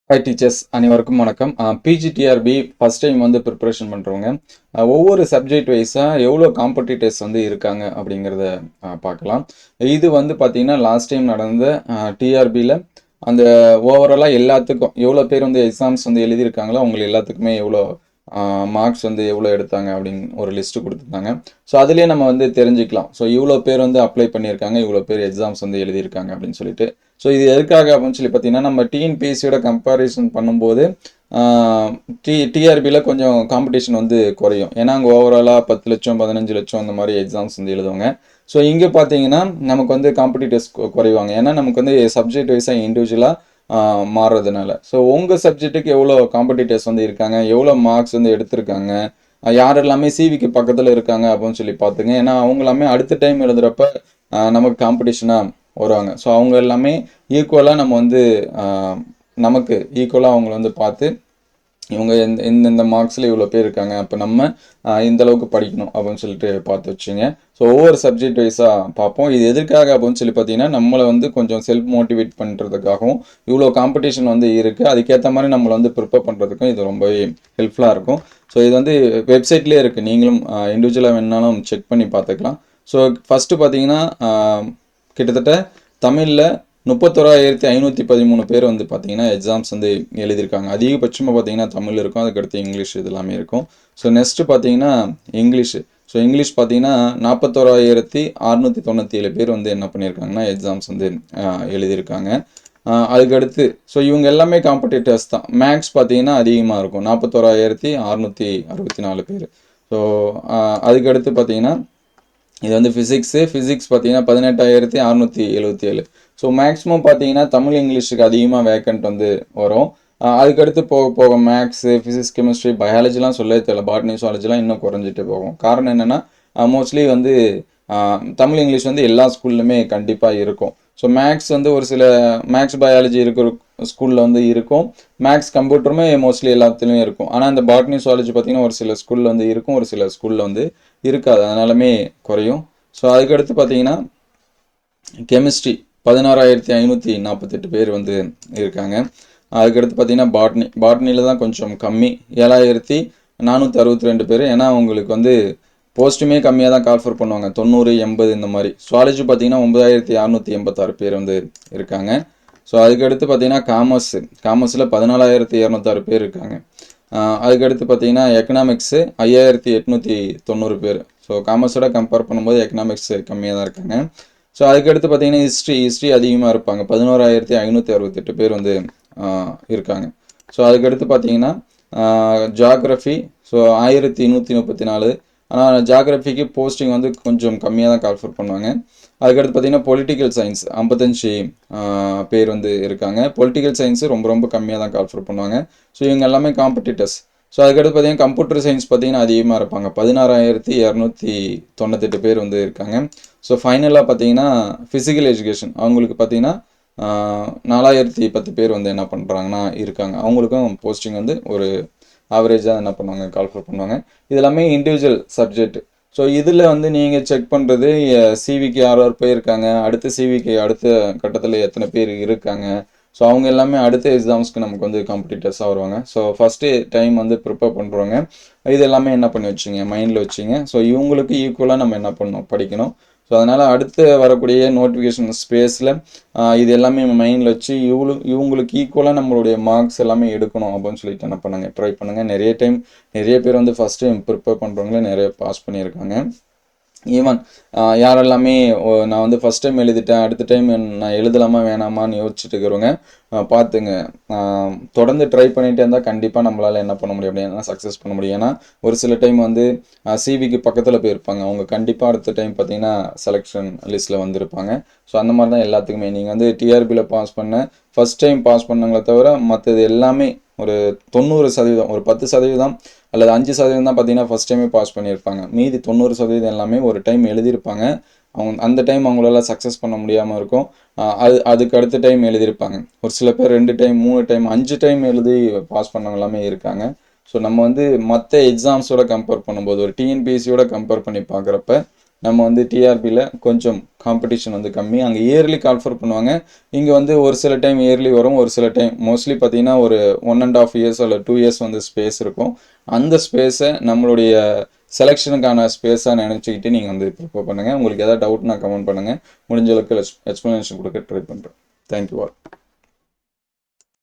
Hi teachers அனைவருக்கும் வணக்கம். PGTRB first time வந்து ப்ரிப்பரேஷன் பண்ணுறவங்க ஒவ்வொரு சப்ஜெக்ட் வைஸாக எவ்வளோ காம்படிட்டர்ஸ் வந்து இருக்காங்க அப்படிங்கிறத பார்க்கலாம். இது வந்து பார்த்தீங்கன்னா லாஸ்ட் டைம் நடந்த டிஆர்பியில் அந்த ஓவராலாக எல்லாத்துக்கும் எவ்வளோ பேர் வந்து எக்ஸாம்ஸ் வந்து எழுதியிருக்காங்களோ அவங்க எல்லாத்துக்குமே எவ்வளோ மார்க்ஸ் வந்து எவ்வளோ எடுத்தாங்க அப்படின்னு ஒரு லிஸ்ட்டு கொடுத்துருந்தாங்க. ஸோ அதுலேயே நம்ம வந்து தெரிஞ்சுக்கலாம். ஸோ இவ்வளோ பேர் வந்து அப்ளை பண்ணியிருக்காங்க, இவ்வளோ பேர் எக்ஸாம்ஸ் வந்து எழுதியிருக்காங்க அப்படின்னு சொல்லிட்டு. ஸோ இது எதுக்காக அப்படின்னு சொல்லி பார்த்தீங்கன்னா நம்ம டிஎன்பிஎஸ்சியோட கம்பேரிசன் பண்ணும்போது டிஆர்பியில் கொஞ்சம் காம்படிஷன் வந்து குறையும். ஏன்னா அங்கே ஓவராலாக 10 லட்சம் 15 லட்சம் அந்த மாதிரி எக்ஸாம்ஸ் வந்து எழுதுவாங்க. ஸோ இங்கே பார்த்தீங்கன்னா நமக்கு வந்து காம்படிட்டர்ஸ் குறைவாங்க. ஏன்னா நமக்கு வந்து சப்ஜெக்ட் வைஸாக இண்டிவிஜுவலாக மாறுறதுனால. ஸோ உங்கள் சப்ஜெக்ட்டுக்கு எவ்வளோ காம்படிட்டர்ஸ் வந்து இருக்காங்க, எவ்வளோ மார்க்ஸ் வந்து எடுத்திருக்காங்க, யார் எல்லாமே சிவிக்கு பக்கத்தில் இருக்காங்க அப்படின்னு சொல்லி பார்த்துங்க. ஏன்னா அவங்க எல்லாமே அடுத்த டைம் எழுதுகிறப்ப நமக்கு காம்படிஷனாக வருவாங்க. ஸோ அவங்க எல்லாமே ஈக்குவலாக நம்ம வந்து நமக்கு ஈக்குவலாக அவங்கள வந்து பார்த்து இவங்க இந்த மார்க்ஸில் இவ்வளோ பேர் இருக்காங்க, அப்போ நம்ம இந்த அளவுக்கு படிக்கணும் அப்படின்னு சொல்லிட்டு பார்த்து வச்சுங்க. ஸோ ஒவ்வொரு சப்ஜெக்ட் வைஸாக பார்ப்போம். இது எதுக்காக அப்படின்னு சொல்லி பார்த்தீங்கன்னா நம்மளை வந்து கொஞ்சம் செல்ஃப் மோட்டிவேட் பண்ணுறதுக்காகவும் இவ்வளோ காம்படிஷன் வந்து இருக்குது, அதுக்கேற்ற மாதிரி நம்மளை வந்து ப்ரிப்பேர் பண்ணுறதுக்கும் இது ரொம்பவே ஹெல்ப்ஃபுல்லாக இருக்கும். ஸோ இது வந்து வெப்சைட்லேயே இருக்குது, நீங்களும் இண்டிவிஜுவலாக வேணாலும் செக் பண்ணி பார்த்துக்கலாம். ஸோ ஃபஸ்ட்டு பார்த்தீங்கன்னா கிட்டத்தட்ட தமிழில் 31,513 பேர் வந்து பார்த்தீங்கன்னா எக்ஸாம்ஸ் வந்து எழுதியிருக்காங்க. அதிகபட்சமாக பார்த்தீங்கன்னா தமிழ் இருக்கும், அதுக்கடுத்து இங்கிலீஷ் இது எல்லாமே இருக்கும். ஸோ நெக்ஸ்ட்டு பார்த்தீங்கன்னா இங்கிலீஷு. ஸோ இங்கிலீஷ் பார்த்தீங்கன்னா 41,697 பேர் வந்து என்ன பண்ணியிருக்காங்கன்னா எக்ஸாம்ஸ் வந்து எழுதியிருக்காங்க. அதுக்கடுத்து ஸோ இவங்க எல்லாமே காம்படிட்டர்ஸ் தான். மேக்ஸ் பார்த்தீங்கன்னா அதிகமாக இருக்கும், 41,664 பேர். ஸோ அதுக்கடுத்து பார்த்தீங்கன்னா இது வந்து ஃபிசிக்ஸ் பார்த்தீங்கன்னா 18,677. ஸோ மேக்ஸிமம் பார்த்தீங்கன்னா தமிழ் இங்கிலீஷுக்கு அதிகமாக வேக்கண்ட் வந்து வரும். அதுக்கடுத்து போக போக மேக்ஸு, ஃபிசிக்ஸ், கெமிஸ்ட்ரி, பயாலஜிலாம் சொல்லவே தெரியல, பாட்னி சுவாலஜிலாம் இன்னும் குறைஞ்சிட்டு போகும். காரணம் என்னென்னா மோஸ்ட்லி வந்து தமிழ் இங்கிலீஷ் வந்து எல்லா ஸ்கூல்லுமே கண்டிப்பாக இருக்கும். ஸோ மேக்ஸ் வந்து ஒரு சில மேக்ஸ் பயாலஜி இருக்கிற ஸ்கூலில் வந்து இருக்கும், மேக்ஸ் கம்ப்யூட்டருமே மோஸ்ட்லி எல்லாத்துலேயும் இருக்கும். ஆனால் இந்த பாட்னி சுவாலஜி பார்த்திங்கன்னா ஒரு சில ஸ்கூலில் வந்து இருக்கும், ஒரு சில ஸ்கூலில் வந்து இருக்காது, அதனாலுமே குறையும். ஸோ அதுக்கடுத்து பார்த்தீங்கன்னா கெமிஸ்ட்ரி 16,548 பேர் வந்து இருக்காங்க. அதுக்கடுத்து பார்த்தீங்கன்னா பாட்னியில் தான் கொஞ்சம் கம்மி, 7,462 பேர். ஏன்னா அவங்களுக்கு வந்து போஸ்ட்டுமே கம்மியாக தான் கால்ஃபர் பண்ணுவாங்க, 90 80 இந்த மாதிரி. சுவாலஜி பார்த்தீங்கன்னா 9,686 பேர் வந்து இருக்காங்க. ஸோ அதுக்கடுத்து பார்த்தீங்கன்னா காமர்ஸில் 14,206 பேர் இருக்காங்க. அதுக்கடுத்து பார்த்தீங்கன்னா எக்கனாமிக்ஸு 5,890 பேர். ஸோ காமர்ஸோட கம்பேர் பண்ணும்போது எக்கனாமிக்ஸ் கம்மியாக தான் இருக்காங்க. ஸோ அதுக்கடுத்து பார்த்தீங்கன்னா ஹிஸ்ட்ரி அதிகமாக இருப்பாங்க, 11,568 பேர் வந்து இருக்காங்க. ஸோ அதுக்கடுத்து பார்த்தீங்கன்னா ஜாகிரஃபி, ஸோ 1,134. ஆனால் ஜாகிரஃபிக்கு போஸ்டிங் வந்து கொஞ்சம் கம்மியாக தான் கால்ஃபர் பண்ணுவாங்க. அதுக்கடுத்து பார்த்தீங்கன்னா பொலிட்டிக்கல் சயின்ஸ் 55 பேர் வந்து இருக்காங்க. பொலிட்டிக்கல் சயின்ஸு ரொம்ப ரொம்ப கம்மியாக தான் கால்ஃபர் பண்ணுவாங்க. ஸோ இவங்க எல்லாமே காம்படிட்டர்ஸ். ஸோ அதுக்கடுத்து பார்த்தீங்கன்னா கம்ப்யூட்டர் சயின்ஸ் பார்த்தீங்கன்னா அதிகமாக இருப்பாங்க, 16,298 பேர் வந்து இருக்காங்க. ஸோ ஃபைனலாக பார்த்தீங்கன்னா ஃபிசிக்கல் எஜுகேஷன் அவங்களுக்கு பார்த்தீங்கன்னா 4,010 பேர் வந்து என்ன பண்ணுறாங்கன்னா இருக்காங்க. அவங்களுக்கும் போஸ்டிங் வந்து ஒரு ஆவரேஜாக என்ன பண்ணுவாங்க கால்ஃபர் பண்ணுவாங்க. இது எல்லாமே இண்டிவிஜுவல் சப்ஜெக்ட். ஸோ இதில் வந்து நீங்கள் செக் பண்ணுறது சிவிக்கு யார் போயிருக்காங்க, அடுத்த சிவிக்கு அடுத்த கட்டத்தில் எத்தனை பேர் இருக்காங்க. ஸோ அவங்க எல்லாமே அடுத்த எக்ஸாம்ஸ்க்கு நமக்கு வந்து காம்படிட்டர்ஸாக வருவாங்க. ஸோ ஃபஸ்ட்டு டைம் வந்து ப்ரிப்பேர் பண்ணுறவங்க இது எல்லாமே என்ன பண்ணி வச்சிங்க, மைண்டில் வச்சிங்க. ஸோ இவங்களுக்கு ஈக்குவலாக நம்ம என்ன பண்ணணும், படிக்கணும். ஸோ அதனால் அடுத்து வரக்கூடிய நோட்டிஃபிகேஷன் ஸ்பேஸில் இது எல்லாமே மைண்டில் வச்சு இவங்களுக்கு ஈக்குவலாக நம்மளுடைய மார்க்ஸ் எல்லாமே எடுக்கணும் அப்படின்னு சொல்லிட்டு என்ன பண்ணுங்கள், ட்ரை பண்ணுங்கள். நிறைய பேர் வந்து ஃபஸ்ட் டைம் ப்ரிப்பேர் பண்ணுறவங்களே நிறைய பாஸ் பண்ணியிருக்காங்க. ஈவன் யாரெல்லாமே நான் வந்து ஃபஸ்ட் டைம் எழுதிட்டேன், அடுத்த டைம் நான் எழுதலாமா வேணாமான்னு யோசிச்சுட்டு இருக்கிறவங்க பார்த்துங்க, தொடர்ந்து ட்ரை பண்ணிகிட்டே இருந்தால் கண்டிப்பாக நம்மளால் என்ன பண்ண முடியும் அப்படின்னா சக்ஸஸ் பண்ண முடியும். ஏன்னா ஒரு சில டைம் வந்து சிவிக்கு பக்கத்தில் போயிருப்பாங்க, அவங்க கண்டிப்பாக அடுத்த டைம் பார்த்தீங்கன்னா செலெக்ஷன் லிஸ்ட்டில் வந்திருப்பாங்க. ஸோ அந்த மாதிரி தான் எல்லாத்துக்குமே நீங்கள் வந்து டிஆர்பியில் பாஸ் பண்ண ஃபஸ்ட் டைம் பாஸ் பண்ணவங்கள தவிர மற்றது எல்லாமே ஒரு 90%, ஒரு 10% அல்லது 5% தான் பார்த்தீங்கன்னா ஃபஸ்ட் டைமே பாஸ் பண்ணியிருப்பாங்க. மீதி 90% எல்லாமே ஒரு டைம் எழுதியிருப்பாங்க. அவங்க அந்த டைம் அவங்களால சக்ஸஸ் பண்ண முடியாமல் இருக்கும், அதுக்கு அடுத்த டைம் எழுதியிருப்பாங்க. ஒரு சில பேர் 2 டைம் 3 டைம் 5 டைம் எழுதி பாஸ் பண்ணவங்க எல்லாமே இருக்காங்க. ஸோ நம்ம வந்து மற்ற எக்ஸாம்ஸோட கம்பேர் பண்ணும்போது ஒரு டிஎன்பிஎஸ்சியோட கம்பேர் பண்ணி பார்க்குறப்ப நம்ம வந்து டிஆர்பியில் கொஞ்சம் காம்படிஷன் வந்து கம்மி. அங்கே இயர்லி கால்ஃபர் பண்ணுவாங்க. இங்கே வந்து ஒரு சில டைம் இயர்லி வரும், ஒரு சில டைம் மோஸ்ட்லி பார்த்தீங்கன்னா ஒரு 1.5 இயர்ஸ் அல்ல 2 இயர்ஸ் வந்து ஸ்பேஸ் இருக்கும். அந்த ஸ்பேஸை நம்மளுடைய செலெக்ஷனுக்கான ஸ்பேஸாக நினச்சிக்கிட்டு நீங்கள் வந்து ப்ரிப்பேர் பண்ணுங்கள். உங்களுக்கு எதாவது டவுட்னா கமெண்ட் பண்ணுங்கள். முடிஞ்ச அளவுக்கு எக்ஸ்ப்ளனேஷன் கொடுக்க ட்ரை பண்ணுறேன். Thank you all.